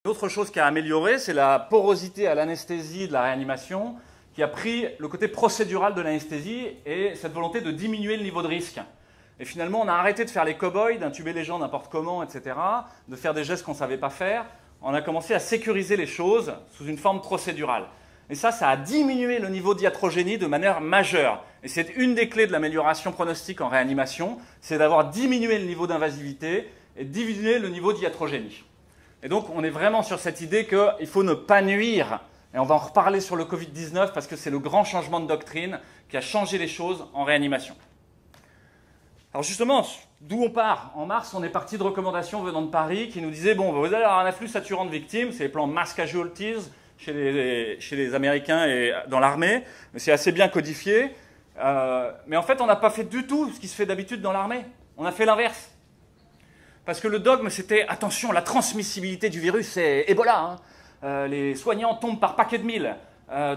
L'autre chose qui a amélioré, c'est la porosité à l'anesthésie de la réanimation, qui a pris le côté procédural de l'anesthésie et cette volonté de diminuer le niveau de risque. Et finalement, on a arrêté de faire les cow-boys, d'intuber les gens n'importe comment, etc., de faire des gestes qu'on ne savait pas faire. On a commencé à sécuriser les choses sous une forme procédurale. Et ça a diminué le niveau d'iatrogénie de manière majeure. Et c'est une des clés de l'amélioration pronostique en réanimation, c'est d'avoir diminué le niveau d'invasivité et diminué le niveau d'iatrogénie. Et donc, on est vraiment sur cette idée qu'il faut ne pas nuire. Et on va en reparler sur le Covid-19 parce que c'est le grand changement de doctrine qui a changé les choses en réanimation. Alors justement, d'où on part? En mars, on est parti de recommandations venant de Paris qui nous disaient « Bon, vous allez avoir un afflux saturant de victimes, c'est les plans mass casualties chez les Américains et dans l'armée, mais c'est assez bien codifié. Mais en fait, on n'a pas fait du tout ce qui se fait d'habitude dans l'armée. On a fait l'inverse. Parce que le dogme, c'était « Attention, la transmissibilité du virus, c'est Ebola. Hein. Les soignants tombent par paquets de mille.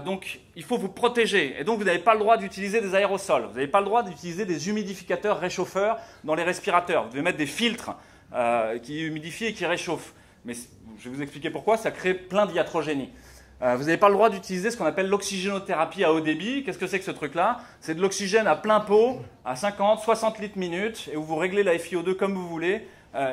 Donc, il faut vous protéger. Et donc, vous n'avez pas le droit d'utiliser des aérosols. Vous n'avez pas le droit d'utiliser des humidificateurs réchauffeurs dans les respirateurs. Vous devez mettre des filtres qui humidifient et qui réchauffent. Mais je vais vous expliquer pourquoi. Ça crée plein d'iatrogénie. Vous n'avez pas le droit d'utiliser ce qu'on appelle l'oxygénothérapie à haut débit. Qu'est-ce que c'est que ce truc-là? C'est de l'oxygène à plein pot, à 50, 60 litres minute, et où vous réglez la FiO2 comme vous voulez,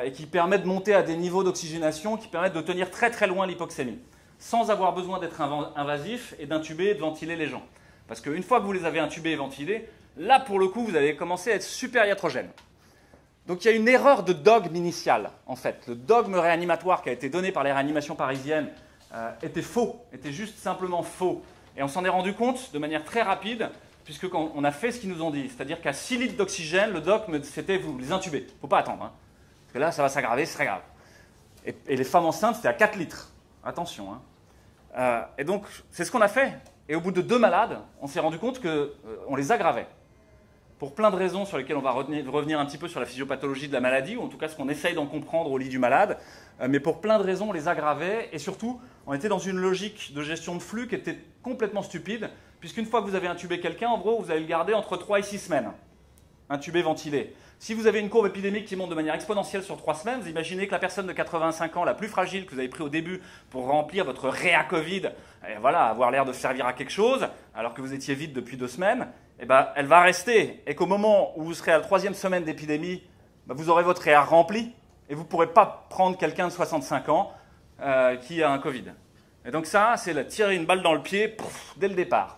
et qui permet de monter à des niveaux d'oxygénation qui permettent de tenir très très loin l'hypoxémie, sans avoir besoin d'être invasif et d'intuber et de ventiler les gens. Parce qu'une fois que vous les avez intubés et ventilés, là pour le coup vous allez commencer à être super iatrogène. Donc il y a une erreur de dogme initial en fait. Le dogme réanimatoire qui a été donné par les réanimations parisiennes était faux, était juste simplement faux. Et on s'en est rendu compte de manière très rapide, puisque quand on a fait ce qu'ils nous ont dit, c'est-à-dire qu'à 6 litres d'oxygène, le dogme c'était vous les intuber. Il ne faut pas attendre, hein, parce que là ça va s'aggraver, c'est très grave. Et les femmes enceintes c'était à 4 litres. Attention, hein. Et donc, c'est ce qu'on a fait. Et au bout de 2 malades, on s'est rendu compte qu'on les aggravait. Pour plein de raisons sur lesquelles on va revenir un petit peu sur la physiopathologie de la maladie, ou en tout cas ce qu'on essaye d'en comprendre au lit du malade. Mais pour plein de raisons, on les aggravait. Et surtout, on était dans une logique de gestion de flux qui était complètement stupide, puisqu'une fois que vous avez intubé quelqu'un, en gros, vous allez le garder entre 3 et 6 semaines. Intubé, ventilé. Si vous avez une courbe épidémique qui monte de manière exponentielle sur 3 semaines, vous imaginez que la personne de 85 ans, la plus fragile que vous avez pris au début pour remplir votre réa Covid, et voilà, avoir l'air de servir à quelque chose, alors que vous étiez vide depuis 2 semaines, eh ben, elle va rester. Et qu'au moment où vous serez à la 3e semaine d'épidémie, ben, vous aurez votre réa rempli et vous ne pourrez pas prendre quelqu'un de 65 ans qui a un Covid. Et donc ça, c'est tirer une balle dans le pied dès le départ.